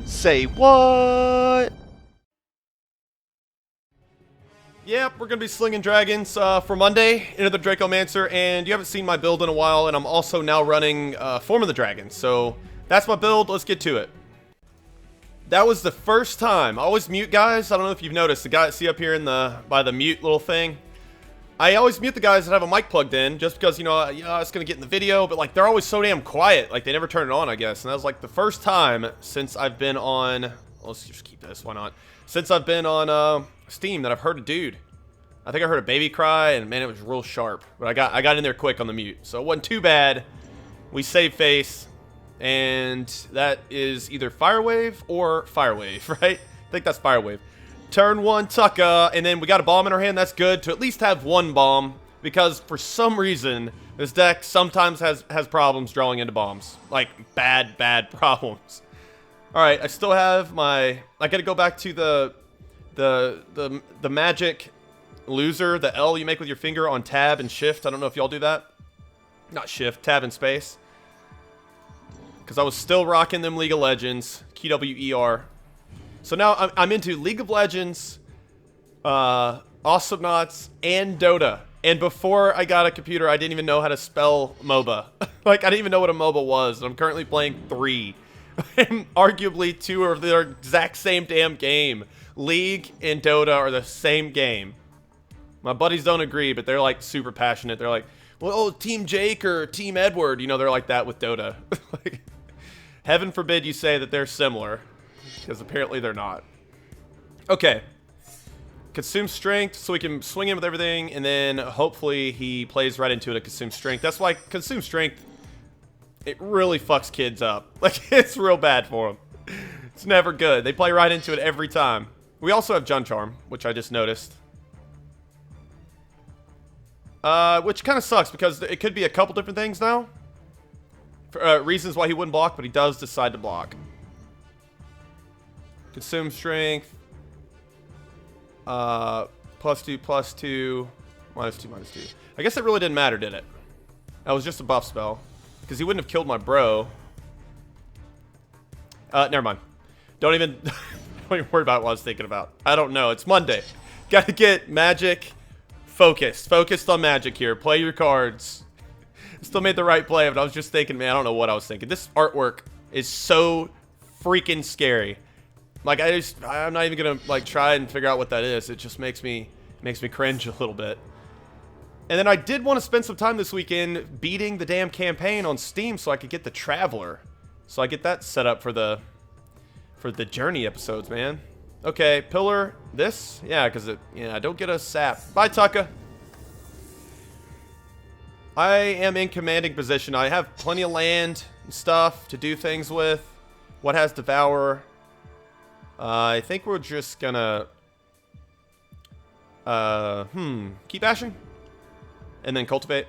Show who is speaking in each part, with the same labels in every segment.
Speaker 1: Say what?
Speaker 2: Yep, we're going to be slinging dragons for Monday into the Dracomancer, and you haven't seen my build in a while, and I'm also now running Form of the Dragon, so that's my build. Let's get to it. That was the first time. I always mute guys. I don't know if you've noticed. The guy see up here in by the mute little thing. I always mute the guys that have a mic plugged in, just because, you know, it's going to get in the video, but, like, they're always so damn quiet. Like, they never turn it on, I guess. And that was, like, the first time since I've been on... Let's just keep this. Why not? Since I've been on Steam that I've heard a dude. I think I heard a baby cry, and, man, it was real sharp. But I got in there quick on the mute, so it wasn't too bad. We saved face, and that is either Firewave or Firewave, right? I think that's Firewave. Turn one, Tucka, and then we got a bomb in our hand. That's good to at least have one bomb, because for some reason, this deck sometimes has problems drawing into bombs. Like, bad problems. Alright, I still have my... I gotta go back to the magic loser, the L you make with your finger on tab and shift. I don't know if y'all do that. Not shift, tab and space. Because I was still rocking them League of Legends, QWER. So now I'm into League of Legends, Awesomenauts, and Dota. And before I got a computer, I didn't even know how to spell MOBA. Like, I didn't even know what a MOBA was. I'm currently playing 3. And arguably 2 are the exact same damn game. League and Dota are the same game. My buddies don't agree, but they're, like, super passionate. They're like, well, oh, Team Jake or Team Edward. You know, they're like that with Dota. Like, heaven forbid you say that they're similar. Because apparently they're not. Okay. Consume strength so we can swing in with everything, and then hopefully he plays right into it at consume strength. That's why consume strength, it really fucks kids up. Like, it's real bad for them. It's never good. They play right into it every time. We also have Jun Charm, which I just noticed. Which kind of sucks because it could be a couple different things now. For, reasons why he wouldn't block, but he does decide to block. Consume strength. +2, +2, -2, -2. I guess it really didn't matter, did it? That was just a buff spell. Because he wouldn't have killed my bro. Never mind. Don't even worry about what I was thinking about. I don't know. It's Monday. Gotta get magic focused. Focused on magic here. Play your cards. Still made the right play, but I was just thinking, man, I don't know what I was thinking. This artwork is so freaking scary. Like, I'm not even gonna, like, try and figure out what that is. It just makes me cringe a little bit. And then I did want to spend some time this weekend beating the damn campaign on Steam so I could get the Traveler. So I get that set up for the Journey episodes, man. Okay, Pillar, this? Yeah, because I don't get a sap. Bye, Tucka. I am in commanding position. I have plenty of land and stuff to do things with. What has Devour? I think we're just gonna keep ashing and then cultivate.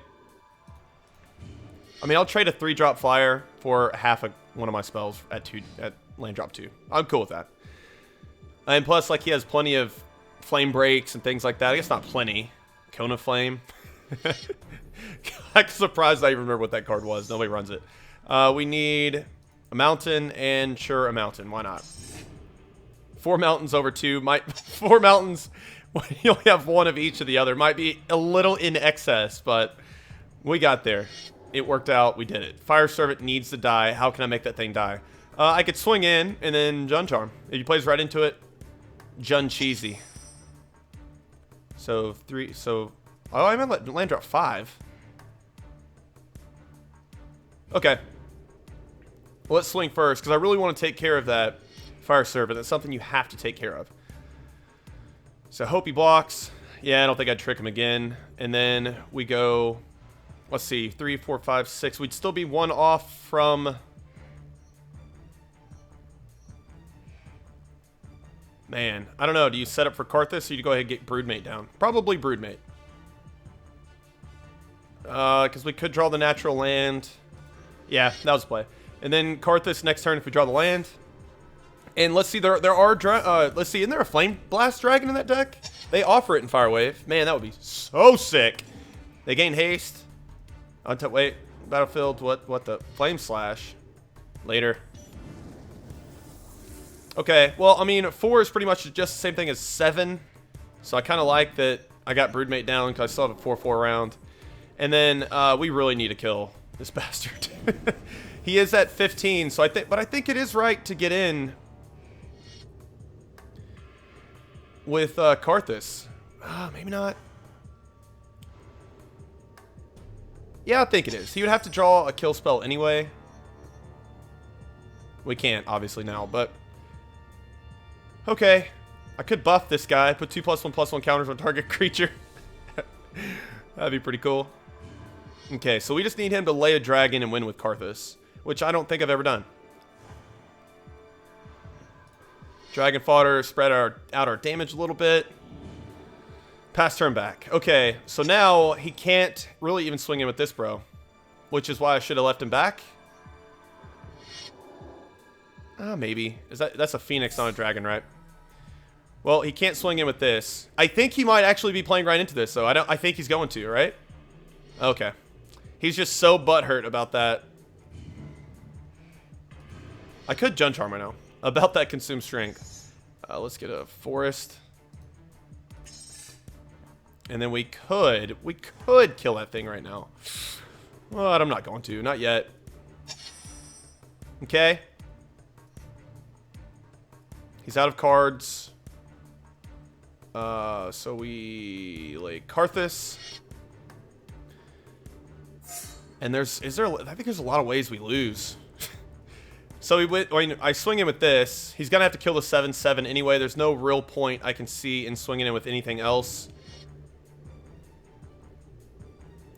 Speaker 2: I mean, I'll trade a 3-drop flyer for half one of my spells at land drop 2. I'm cool with that. And plus, like, he has plenty of flame breaks and things like that. I guess not plenty. Cone of Flame. I'm surprised I even remember what that card was. Nobody runs it. We need a mountain and sure, a mountain. Why not? 4 mountains over 2 might 4 mountains. You only have 1 of each of the other. Might be a little in excess, but we got there. It worked out. We did it. Fire Servant needs to die. How can I make that thing die? I could swing in and then Jun Charm. If he plays right into it, Jun Cheesy. So 3. So I meant let land drop 5. Okay. Well, let's swing first because I really want to take care of that Fire Servant. That's something you have to take care of. So hope he blocks. Yeah, I don't think I'd trick him again. And then we go, let's see, 3, 4, 5, 6. We'd still be 1 off from... Man, I don't know. Do you set up for Karthus or do you go ahead and get Broodmate down? Probably Broodmate. Because we could draw the natural land. Yeah, that was the play. And then Karthus next turn if we draw the land. And let's see, there are, let's see, isn't there a Flame Blast Dragon in that deck? They offer it in Firewave. Man, that would be so sick. They gain haste. Wait, Battlefield, what the? Flame Slash. Later. Okay, well, I mean, 4 is pretty much just the same thing as 7. So I kind of like that I got Broodmate down because I still have a 4/4 round. And then we really need to kill this bastard. He is at 15, so but I think it is right to get in with Karthus. Maybe not. Yeah, I think it is. He would have to draw a kill spell anyway. We can't, obviously, now, but... Okay. I could buff this guy. Put 2+1/+1 counters on target creature. That'd be pretty cool. Okay, so we just need him to lay a dragon and win with Karthus, which I don't think I've ever done. Dragon fodder, spread out our damage a little bit. Pass turn back. Okay, so now he can't really even swing in with this, bro. Which is why I should have left him back. Maybe. That's a Phoenix, not a dragon, right? Well, he can't swing in with this. I think he might actually be playing right into this, though. I think he's going to, right? Okay. He's just so butthurt about that. I could Jun Charm right now. About that consume strength. Let's get a forest. And then we could kill that thing right now. But I'm not going to. Not yet. Okay. He's out of cards. So we lay Karthus. And I think there's a lot of ways we lose. So I swing in with this. He's gonna have to kill the 7/7 anyway. There's no real point I can see in swinging in with anything else.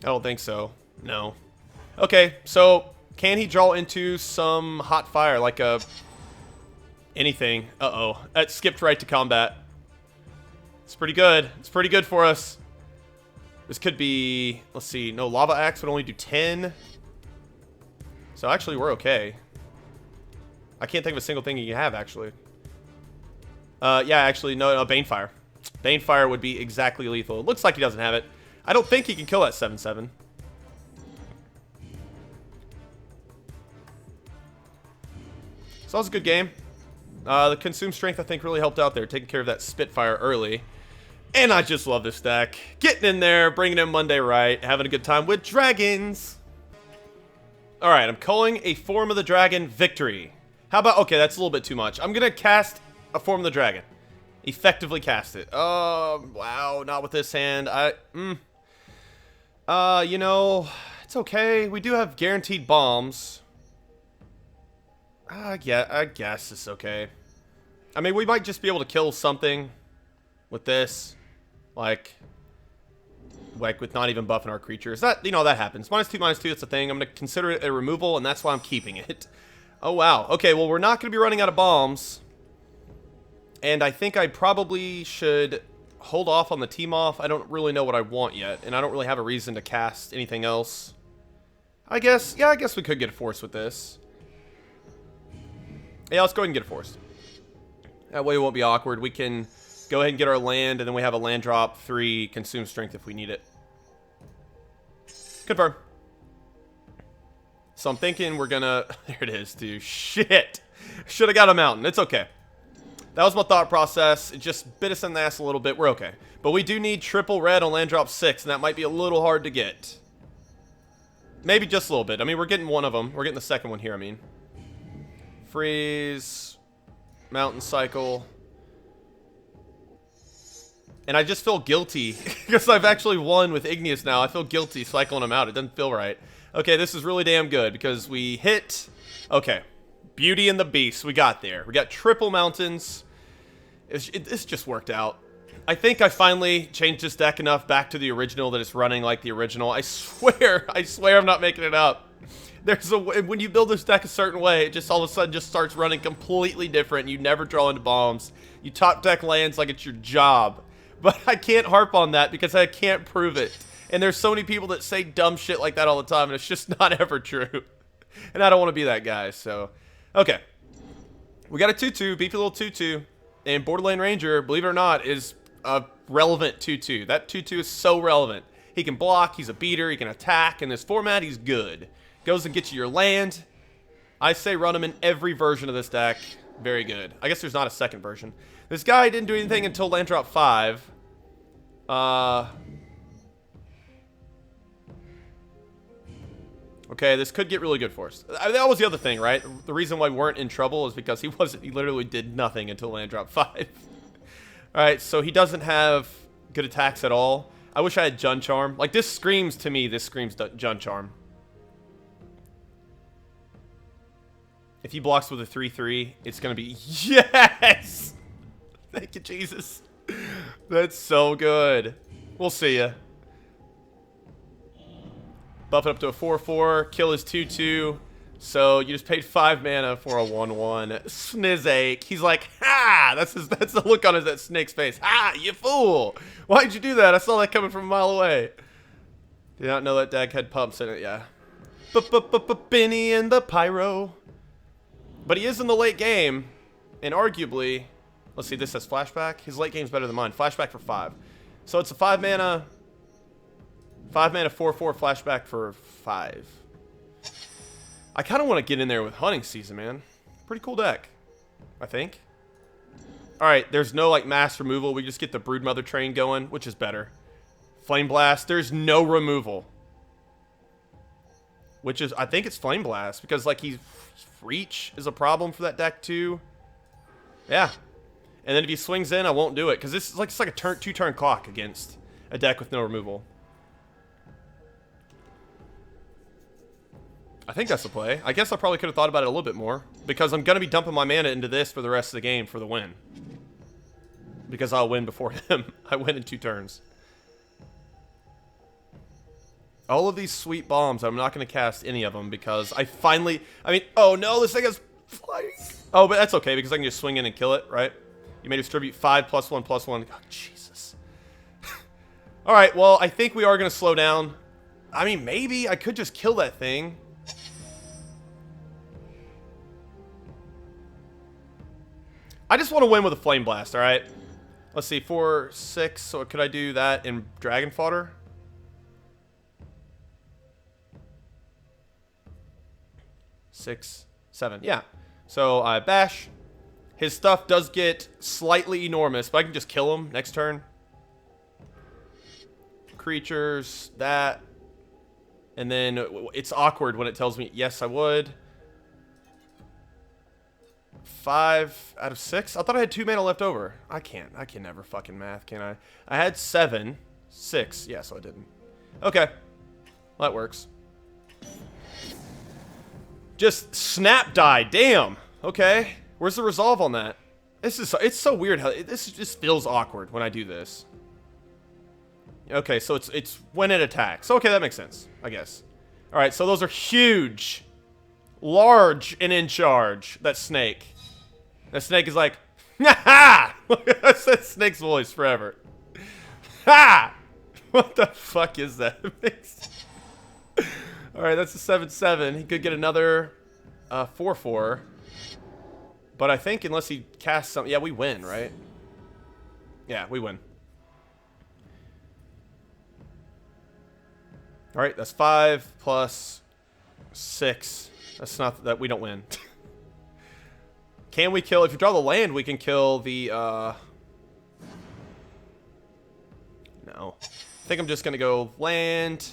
Speaker 2: I don't think so. No. Okay, so can he draw into some hot fire like a anything? Uh-oh. That skipped right to combat. It's pretty good. It's pretty good for us. This could be, let's see, no, Lava Axe would only do 10. So actually we're okay. I can't think of a single thing you can have, actually. Yeah, actually, no, Banefire. Banefire would be exactly lethal. It looks like he doesn't have it. I don't think he can kill that 7/7. So that was a good game. The Consume Strength, I think, really helped out there, taking care of that Spitfire early. And I just love this deck. Getting in there, bringing in Monday right, having a good time with dragons. Alright, I'm calling a Form of the Dragon victory. How about, okay, that's a little bit too much. I'm going to cast a Form of the Dragon. Effectively cast it. Oh, wow, not with this hand. You know, it's okay. We do have guaranteed bombs. Yeah, I guess it's okay. I mean, we might just be able to kill something with this. Like with not even buffing our creatures. That, you know, that happens. -2/-2, it's a thing. I'm going to consider it a removal, and that's why I'm keeping it. Oh, wow. Okay, well, we're not going to be running out of bombs. And I think I probably should hold off on the team off. I don't really know what I want yet, and I don't really have a reason to cast anything else. I guess we could get a force with this. Yeah, let's go ahead and get a force. That way it won't be awkward. We can go ahead and get our land, and then we have a land drop 3 consume strength if we need it. Confirm. So I'm thinking we're gonna... There it is, dude. Shit. Should have got a mountain. It's okay. That was my thought process. It just bit us in the ass a little bit. We're okay. But we do need triple red on land drop 6, and that might be a little hard to get. Maybe just a little bit. I mean, we're getting one of them. We're getting the second one here, I mean. Freeze. Mountain cycle. And I just feel guilty because I've actually won with Igneous now. I feel guilty cycling them out. It doesn't feel right. Okay, this is really damn good because we hit... Okay. Beauty and the Beast. We got there. We got triple mountains. This just worked out. I think I finally changed this deck enough back to the original that it's running like the original. I swear I'm not making it up. When you build this deck a certain way, it just all of a sudden just starts running completely different. You never draw into bombs. You top deck lands like it's your job. But I can't harp on that because I can't prove it. And there's so many people that say dumb shit like that all the time, and it's just not ever true. And I don't want to be that guy, so... Okay. We got a 2/2, beefy little 2/2. And Borderland Ranger, believe it or not, is a relevant 2/2. That 2/2 is so relevant. He can block, he's a beater, he can attack. In this format, he's good. Goes and gets you your land. I say run him in every version of this deck. Very good. I guess there's not a second version. This guy didn't do anything until land drop 5. Okay, this could get really good for us. That was the other thing, right? The reason why we weren't in trouble is because he literally did nothing until land drop 5. Alright, so he doesn't have good attacks at all. I wish I had Jun Charm. Like, this screams to me, this screams Jun Charm. If he blocks with a 3/3, it's gonna be... Yes! Thank you, Jesus. That's so good. We'll see ya. Buff it up to a 4/4. Kill his 2/2. So you just paid 5 mana for a 1/1. Snizache. He's like, ha! That's the look on that snake's face. Ha! You fool! Why'd you do that? I saw that coming from a mile away. Did not know that deck had pumps in it. Yeah. Benny and the Pyro. But he is in the late game, and arguably, let's see, this has flashback. His late game's better than mine. Flashback for 5. So it's a 5 mana 4/4 flashback for 5. I kind of want to get in there with Hunting Season, man. Pretty cool deck, I think. Alright, there's no, like, mass removal. We just get the Broodmother train going, which is better. Flame Blast, there's no removal. Which is, I think it's Flame Blast, because, like, Reach is a problem for that deck, too. Yeah. And then if he swings in, I won't do it, because it's like a 2-turn clock against a deck with no removal. I think that's the play. I guess I probably could have thought about it a little bit more, because I'm going to be dumping my mana into this for the rest of the game for the win. Because I'll win before him. I win in 2 turns. All of these sweet bombs, I'm not going to cast any of them because I finally... I mean, oh no, this thing is flying. Oh, but that's okay because I can just swing in and kill it, right? You may distribute 5 +1/+1. Oh, Jesus. Alright, well, I think we are going to slow down. I mean, maybe I could just kill that thing. I just want to win with a Flame Blast, alright? Let's see, 4, 6. So could I do that in Dragon Fodder? 6, 7. Yeah. So I bash. His stuff does get slightly enormous, but I can just kill him next turn. Creatures, that. And then it's awkward when it tells me, yes, I would. 5 out of 6? I thought I had 2 mana left over. I can never fucking math, can I? I had 7. 6. Yeah, so I didn't. Okay. Well, that works. Just snap die. Damn. Okay. Where's the resolve on that? It's so weird how this just feels awkward when I do this. Okay, so it's when it attacks. Okay, that makes sense, I guess. All right, so those are huge, large, and in charge. That snake. That snake is like, ha! That's that snake's voice forever. Ha! What the fuck is that? All right, that's a 7/7. He could get another 4/4. But I think unless he casts something... Yeah, we win, right? Yeah, we win. All right, that's 5 plus 6. That's not... that we don't win. Can we kill... If you draw the land, we can kill the... No. I think I'm just going to go land...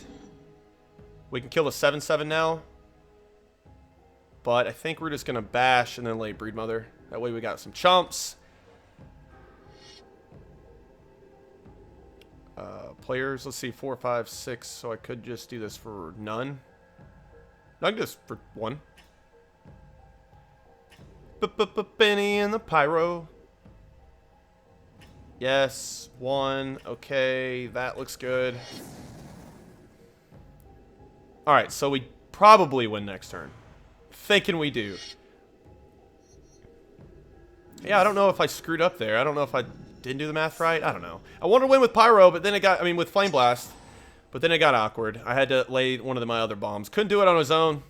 Speaker 2: We can kill the 7/7 now. But I think we're just going to bash and then lay Broodmother. That way we got some chumps. Players, let's see, 4, 5, 6. So I could just do this for none. No, I can do this for 1. Benny and the Pyro. Yes, 1. Okay, that looks good. Alright, so we probably win next turn. Thinking we do. Yeah, I don't know if I screwed up there. I don't know if I didn't do the math right. I don't know. I wanted to win with Pyro, but then it got... I mean, with Flame Blast. But then it got awkward. I had to lay one of my other bombs. Couldn't do it on his own.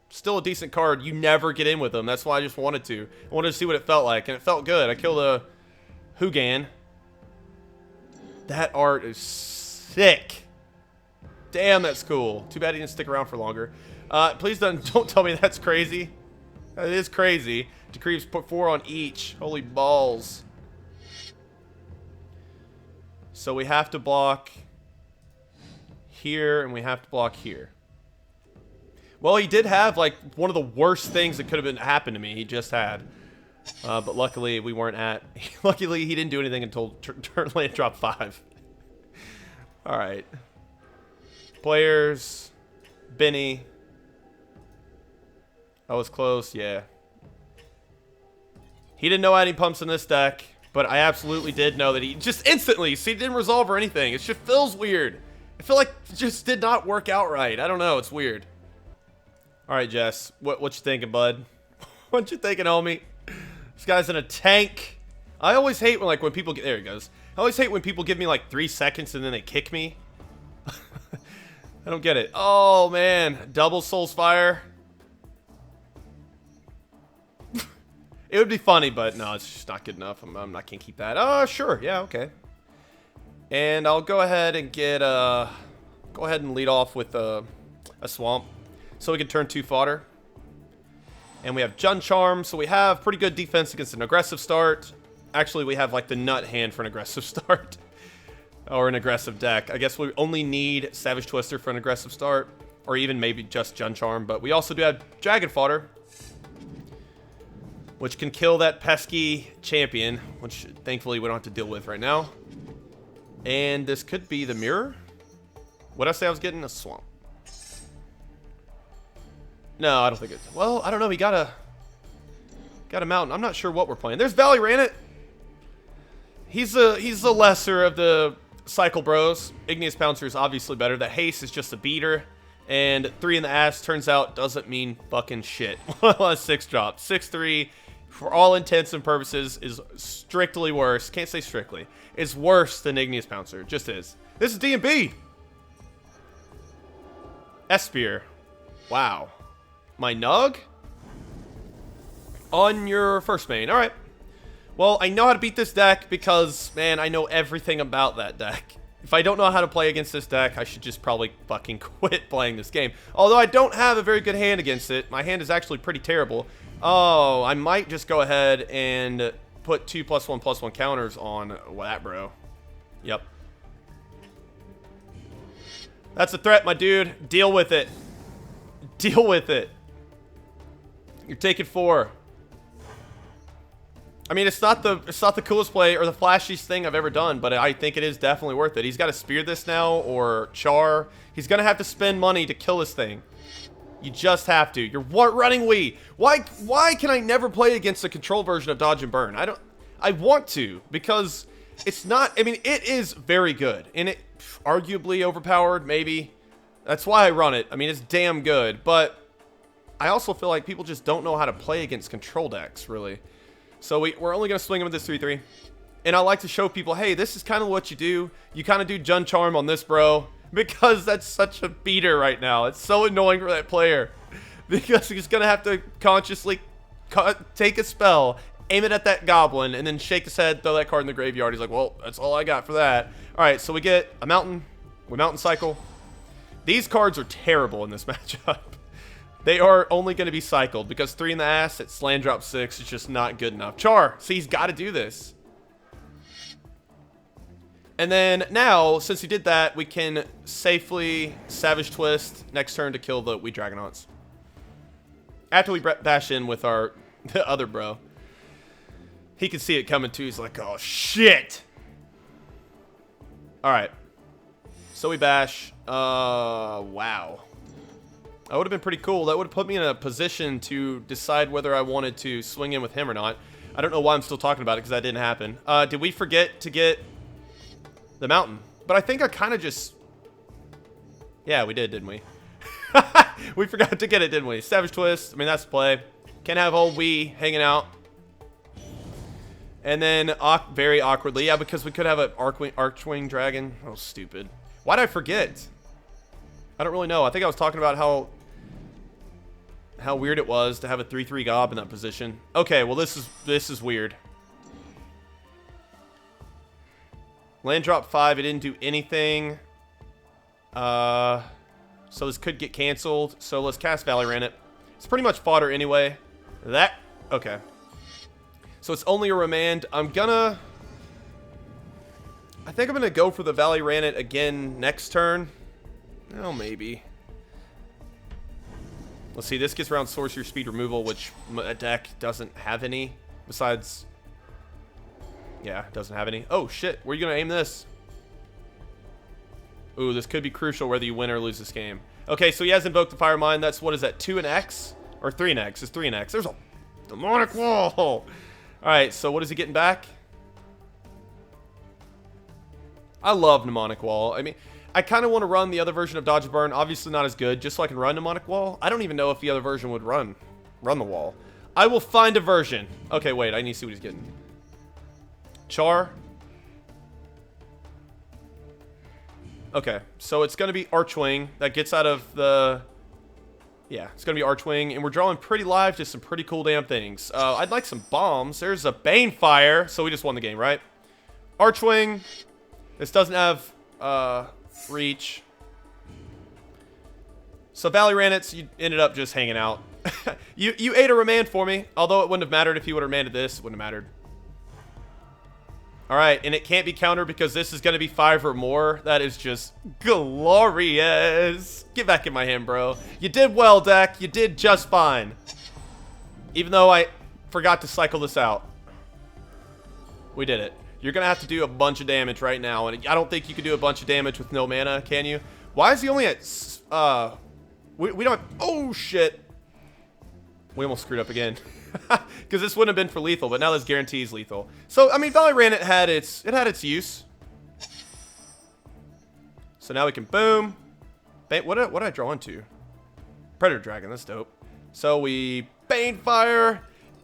Speaker 2: Still a decent card. You never get in with him. That's why I just wanted to. I wanted to see what it felt like, and it felt good. I killed a Hugin. That art is sick. Damn, that's cool. Too bad he didn't stick around for longer. Please don't tell me that's crazy. That is crazy. Decrees put 4 on each. Holy balls. So we have to block here, and we have to block here. Well, he did have, like, one of the worst things that could have happened to me. He just had. But luckily, we weren't at... Luckily, he didn't do anything until turn land drop 5. Alright. Players. Benny. I was close, yeah. He didn't know I had any pumps in this deck, but I absolutely did know that he just instantly, see, he didn't resolve or anything. It just feels weird. I feel like it just did not work out right. I don't know, it's weird. Alright, Jess, what you thinking, bud? What you thinking, homie? This guy's in a tank. I always hate when, like, when people get, there he goes. I always hate when people give me, like, 3 seconds and then they kick me. I don't get it. Oh, man. Double Soul's Fire. It would be funny, but no, it's just not good enough. I'm not gonna keep that. Sure, yeah, okay. And I'll go ahead and get go ahead and lead off with a swamp, so we can turn 2 fodder. And we have Jun Charm, so we have pretty good defense against an aggressive start. Actually, we have like the nut hand for an aggressive start, or an aggressive deck. I guess we only need Savage Twister for an aggressive start, or even maybe just Jun Charm. But we also do have Dragon Fodder, which can kill that pesky champion, which thankfully we don't have to deal with right now. And this could be the mirror. What'd I say I was getting? A swamp. No, I don't think it's... Well, I don't know. He got a mountain. I'm not sure what we're playing. There's Valley Ranit. He's the lesser of the Cycle Bros. Igneous Pouncer is obviously better. That haste is just a beater. And 3 in the ass, turns out, doesn't mean fucking shit. 6 drop. 6-3, for all intents and purposes, is strictly worse. Can't say strictly. It's worse than Igneous Pouncer. It just is. This is D&B. Espear. Wow. My Nug? On your first main. Alright. Well, I know how to beat this deck because, man, I know everything about that deck. If I don't know how to play against this deck, I should just probably fucking quit playing this game. Although I don't have a very good hand against it. My hand is actually pretty terrible. Oh, I might just go ahead and put 2+1/+1 counters on that, bro. Yep. That's a threat, my dude. Deal with it. Deal with it. You're taking 4. I mean, it's not the coolest play or the flashiest thing I've ever done, but I think it is definitely worth it. He's got to spear this now or char. He's gonna have to spend money to kill this thing. You just have to. You're running Wii. Why can I never play against the control version of Dodge and Burn? I want to, because it's not. I mean, it is very good, and it arguably overpowered. Maybe that's why I run it. I mean, it's damn good, but I also feel like people just don't know how to play against control decks, really. So we're only going to swing him with this 3-3. And I like to show people, hey, this is kind of what you do. You kind of do Jun Charm on this, bro. Because that's such a beater right now. It's so annoying for that player. Because he's going to have to consciously take a spell, aim it at that goblin, and then shake his head, throw that card in the graveyard. He's like, well, that's all I got for that. All right, so we get a mountain. We mountain cycle. These cards are terrible in this matchup. They are only going to be cycled because 3 in the ass at Sland Drop 6 is just not good enough. Char, see, he's got to do this. And then now, since he did that, we can safely Savage Twist next turn to kill the Wee Dragonauts. After we bash in with our other bro. He can see it coming too. He's like, oh, shit. All right. So we bash. Wow. That would have been pretty cool. That would have put me in a position to decide whether I wanted to swing in with him or not. I don't know why I'm still talking about it because that didn't happen. Did we forget to get the mountain? But I think I kind of just... Yeah, we did, didn't we? We forgot to get it, didn't we? Savage Twist. I mean, that's the play. Can't have old Wii hanging out. And then, very awkwardly, yeah, because we could have an Archwing Dragon. Oh, stupid. Why did I forget? I don't really know. I think I was talking about how weird it was to have a 3/3 gob in that position. Okay, well this is weird. Land drop 5, it didn't do anything. So this could get canceled. So let's cast Valley Ranit. It's pretty much fodder anyway. That, okay. So it's only a remand. I think I'm gonna go for the Valley Ranet again next turn. Oh, maybe. Let's see, this gets around Sorcerer Speed removal, which a deck doesn't have any. Besides, yeah, doesn't have any. Oh, shit, where are you gonna aim this? Ooh, this could be crucial whether you win or lose this game. Okay, so he has invoked the Fire Mine. That's, what is that, 2 and X? Or 3 and X? It's 3 and X. There's a demonic wall. Alright, so what is he getting back? I love Mnemonic Wall. I mean, I kind of want to run the other version of Dodge and Burn. Obviously not as good, just so I can run Mnemonic Wall. I don't even know if the other version would run the wall. I will find a version. Okay, wait, I need to see what he's getting. Char. Okay, so it's going to be Archwing. That gets out of the... Yeah, it's going to be Archwing, and we're drawing pretty live, just some pretty cool damn things. I'd like some bombs. There's a Banefire, so we just won the game, right? Archwing. This doesn't have reach. So Valley Ranets, you ended up just hanging out. you ate a remand for me, although it wouldn't have mattered if you would have remanded this. It wouldn't have mattered. All right, and it can't be countered because this is going to be 5 or more. That is just glorious. Get back in my hand, bro. You did well, deck. You did just fine. Even though I forgot to cycle this out. We did it. You're going to have to do a bunch of damage right now, and I don't think you can do a bunch of damage with no mana, can you? Why is he only at... we don't... Oh, shit. We almost screwed up again. Because this wouldn't have been for lethal, but now this guarantees lethal. So, I mean, Valley Ranet had its use. So now we can boom. What did I draw into? Predator Dragon, that's dope. So we Banefire.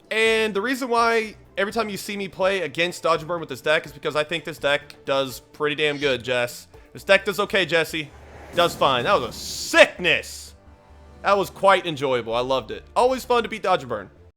Speaker 2: And the reason why every time you see me play against Dodge and Burn with this deck is because I think this deck does pretty damn good, Jess. This deck does okay, Jesse. Does fine. That was a sickness. That was quite enjoyable. I loved it. Always fun to beat Dodge and Burn.